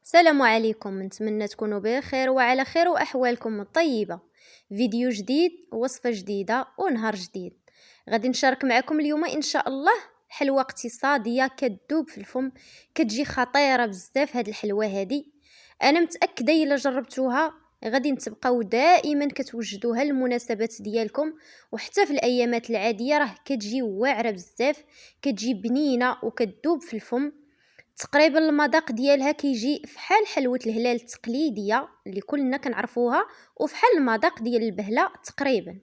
السلام عليكم، نتمنى تكونوا بخير وعلى خير واحوالكم طيبه. فيديو جديد، وصفه جديده ونهار جديد. غادي نشارك معكم اليوم ان شاء الله حلوه اقتصاديه كتذوب في الفم، كتجي خطيره بزاف. هاد الحلوه هادي انا متاكده الا جربتوها غادي تبقاو دائما كتوجدوها للمناسبات ديالكم، وحتى في الايامات العاديه راه كتجي واعره بزاف، كتجي بنينه وكتذوب في الفم. تقريبا المذاق ديالها كيجي فحال حلوة الهلال التقليدية اللي كلنا كنعرفوها، وفحال المذاق ديال البهلة تقريبا.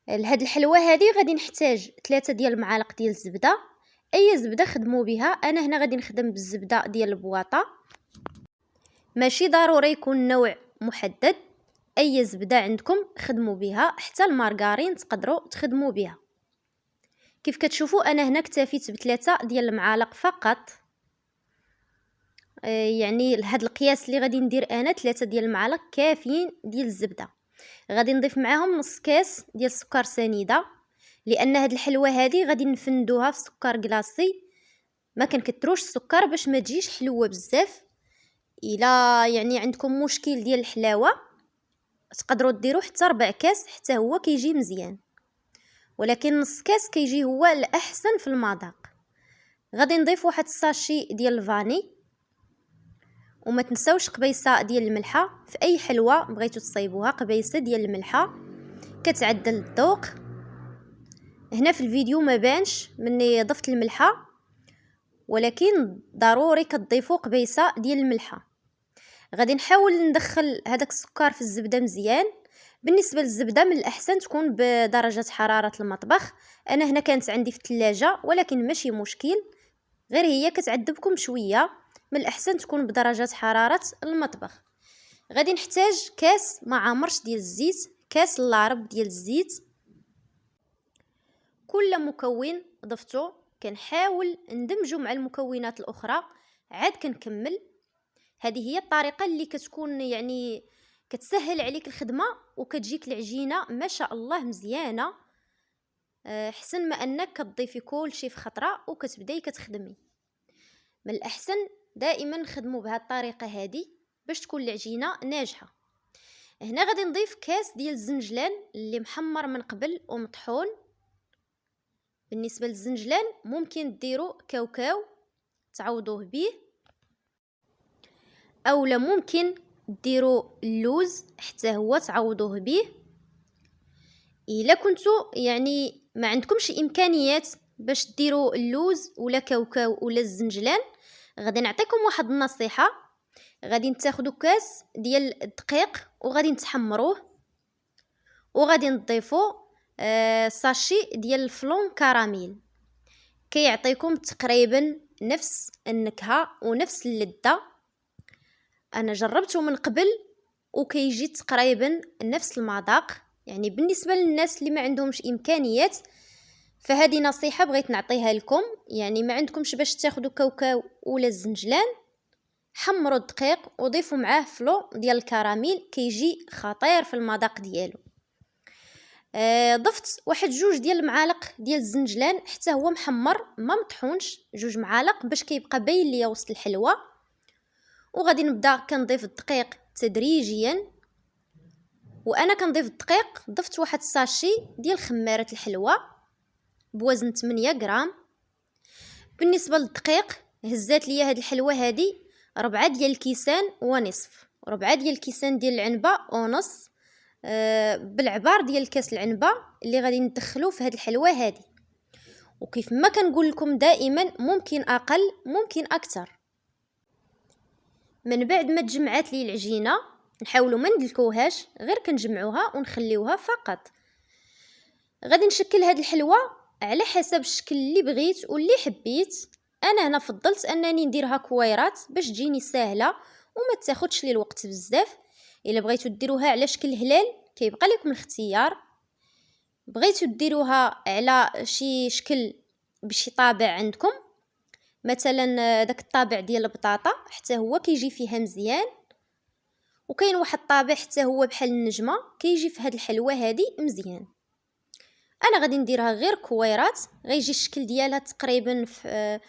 لهاد الحلوة هذه غادي نحتاج 3 ديال المعالق ديال الزبدة. اي زبدة خدموا بها، انا هنا غادي نخدم بالزبدة ديال البواطة، ماشي ضروري يكون نوع محدد. اي زبدة عندكم خدموا بها، حتى المارغرين تقدروا تخدموا بها. كيف كتشوفوا انا هنا اكتفيت ب3 ديال المعالق فقط. يعني لهاد القياس اللي غادي ندير انا 3 ديال المعالق كافيين ديال الزبده. غادي نضيف معاهم نص كاس ديال السكر سنيده، لان هاد الحلوه هادي غادي نفندوها في سكر كلاصي. ما كنكتروش السكر باش ما تجيش حلوه بزاف. الا يعني عندكم مشكل ديال الحلاوه تقدروا ديروا حتى 4 كاس، حتى هو كيجي مزيان، ولكن نص كاس كيجي هو الاحسن في المذاق. غادي نضيف واحد الساشي ديال الفاني، وما تنساوش قبيصه ديال الملحه. في اي حلوه بغيتو تصايبوها قبيصه ديال الملحه كتعدل الذوق. هنا في الفيديو ما بانش مني ضفت الملحه، ولكن ضروري كتضيفوا قبيصه ديال الملحه. غادي نحاول ندخل هذاك السكر في الزبده مزيان. بالنسبه للزبده من الاحسن تكون بدرجه حراره المطبخ. انا هنا كانت عندي في الثلاجه، ولكن ماشي مشكل، غير هي كتعذبكم شويه. من الاحسن تكون بدرجه حراره المطبخ. غادي نحتاج كاس ما عامرش ديال الزيت، كاس اللارب ديال الزيت. كل مكون ضفتو كنحاول ندمجو مع المكونات الاخرى، عاد كنكمل. هذه هي الطريقه اللي كتكون يعني كتسهل عليك الخدمه، وكتجيك العجينه ما شاء الله مزيانه. حسن ما انك كتضيفي كل شيء في خطره وكتبداي كتخدمي. من الاحسن دائما نخدموا بهذه الطريقه هذه باش تكون العجينه ناجحه. هنا غادي نضيف كاس ديال الزنجلان اللي محمر من قبل ومطحون. بالنسبه للزنجلان ممكن ديروا كاوكاو تعوضوه به، اولا ممكن ديروا اللوز حتى هو تعوضوه به. الا كنتو يعني ما عندكمش امكانيات باش ديروا اللوز ولا كاوكاو ولا الزنجلان، غادي نعطيكم واحد النصيحه. غادي تاخذوا كاس ديال الدقيق وغادي نتحمروه، وغادي نضيفوا ساشي ديال الفلون كراميل. كيعطيكم تقريبا نفس النكهه ونفس اللذه. انا جربته من قبل وكيجي تقريبا نفس المذاق. يعني بالنسبه للناس اللي ما عندهمش امكانيات، فهذه نصيحه بغيت نعطيها لكم. يعني ما عندكمش باش تاخذوا كاوكاو ولا الزنجلان، حمروا الدقيق وضيفوا معاه فلو ديال الكراميل، كيجي خطير في المذاق ديالو. ضفت واحد 2 ديال المعالق ديال الزنجلان حتى هو محمر ما مطحونش، 2 معالق باش كيبقى باين ليا وسط الحلوه. وغادي نبدا كنضيف الدقيق تدريجيا. وانا كنضيف الدقيق ضفت واحد الساشي ديال خماره الحلوه بوزن 8 غرام. بالنسبه للدقيق هزات ليا هاد الحلوه هادي 4 ديال الكيسان ونصف، 4 ديال الكيسان ديال العنبه ونص، بالعبار ديال كاس العنبه اللي غادي ندخلو في هاد الحلوه هادي. وكيف ما كنقول لكم دائما ممكن اقل ممكن اكثر. من بعد ما تجمعات لي العجينه نحاولوا ما ندلكوهاش، غير كنجمعوها ونخليوها فقط. غادي نشكل هاد الحلوه على حسب الشكل اللي بغيت واللي حبيت. انا هنا فضلت انني نديرها كويرات باش تجيني سهله وما تاخذش لي الوقت بزاف. الا بغيتو ديروها على شكل هلال كيبقى لكم الاختيار. بغيتو ديروها على شي شكل بشي طابع عندكم، مثلا داك الطابع ديال البطاطا حتى هو كيجي فيها مزيان. وكاين واحد الطابع حتى هو بحال النجمه كيجي في هاد الحلوه هادي مزيان. انا غادي نديرها غير كويرات، غيجي الشكل ديالها تقريبا في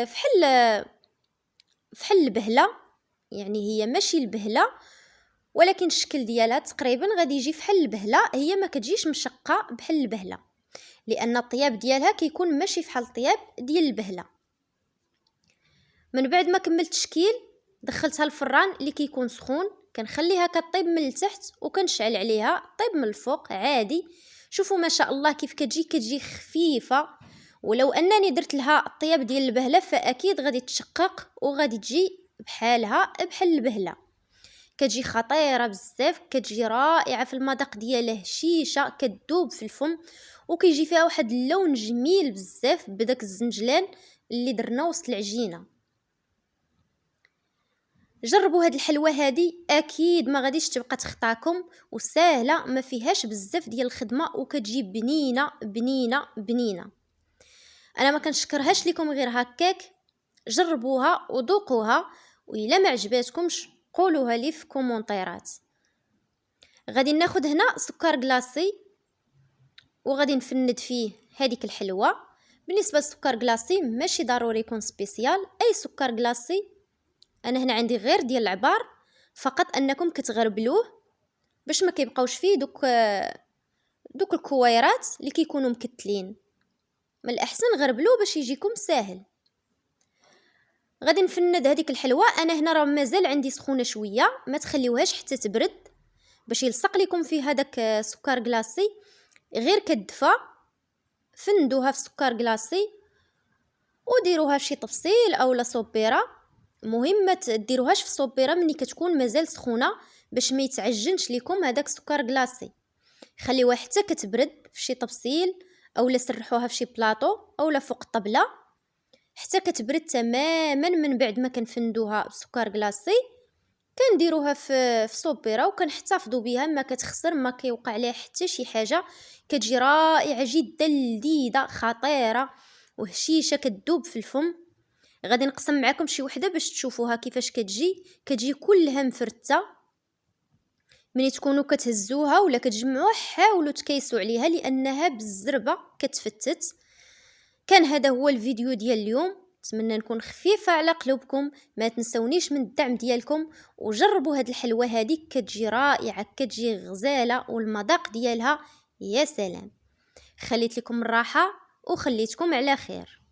فحال فحال البهله، يعني هي ماشي البهله ولكن الشكل ديالها تقريبا غادي يجي فحال البهله، هي ما كتجيش مشقه بحال البهله لان الطياب ديالها كيكون ماشي فحال الطياب ديال البهله. من بعد ما كملت التشكيل دخلتها الفران اللي كيكون سخون، كنخليها كطيب من التحت وكنشعل عليها طيب من الفوق عادي. شوفوا ما شاء الله كيف كتجي خفيفه، ولو انني درت لها الطياب ديال البهله فاكيد غادي تشقق وغادي تجي بحالها بحال البهله. كتجي خطيره بزاف، كتجي رائعه في المذاق ديالها، هشيشه كتذوب في الفم وكيجي فيها واحد اللون جميل بزاف بداك الزنجلان اللي درنا وسط العجينه. جربوا هاد الحلوه هادي، اكيد ما غاديش تبقى تخطاكم وسهله ما فيهاش بزاف ديال الخدمه وكتجي بنينه بنينه بنينه. انا ما كنشكرهاش لكم غير هكاك، جربوها وذوقوها وإلا ما عجباتكمش قولوها لي في كومونطيرات. غادي ناخد هنا سكر كلاصي وغادي نفند فيه هذيك الحلوه. بالنسبه للسكر كلاصي ماشي ضروري يكون سبيسيال، اي سكر كلاصي، انا هنا عندي غير ديال العبار، فقط انكم كتغربلوه باش ما كيبقاوش فيه دوك الكويرات اللي كيكونوا مكتلين. من الاحسن غربلوه باش يجيكم ساهل. غادي نفند هذيك الحلوه، انا هنا راه مازال عندي سخونه شويه، ما تخليوهاش حتى تبرد باش يلصق لكم فيه هذاك سكر كلاصي، غير كدفى فندوها في سكر كلاصي وديروها في شي طبسيل اولا صوبيره. مهم ما تديروهاش في صوبيره ملي كتكون مازال سخونه باش ما يتعجنش لكم هذاك سكر كلاصي. خليوها حتى كتبرد في شي طبسيل اولا سرحوها في شي بلاطو اولا فوق الطبله حتى كتبرد تماما. من بعد ما كنفندوها بسكر كلاصي كنديروها في صوبيره وكنحتفظوا بها، ما كتخسر، ما كيوقع عليها حتى شي حاجه، كتجي رائعه جدا، لذيذه خطيره وهشيشه كتذوب في الفم. غادي نقسم معكم شي وحده باش تشوفوها كيفاش كتجي كلها مفرته. ملي تكونوا كتهزوها ولا كتجمعوها حاولوا تكيسوا عليها لانها بالزربه كتفتت. كان هذا هو الفيديو ديال اليوم، نتمنى نكون خفيفه على قلوبكم. ما تنسونيش من الدعم ديالكم وجربوا هاد الحلوه هذه، كتجي رائعه، كتجي غزاله والمذاق ديالها يا سلام. خليت لكم الراحه وخليتكم على خير.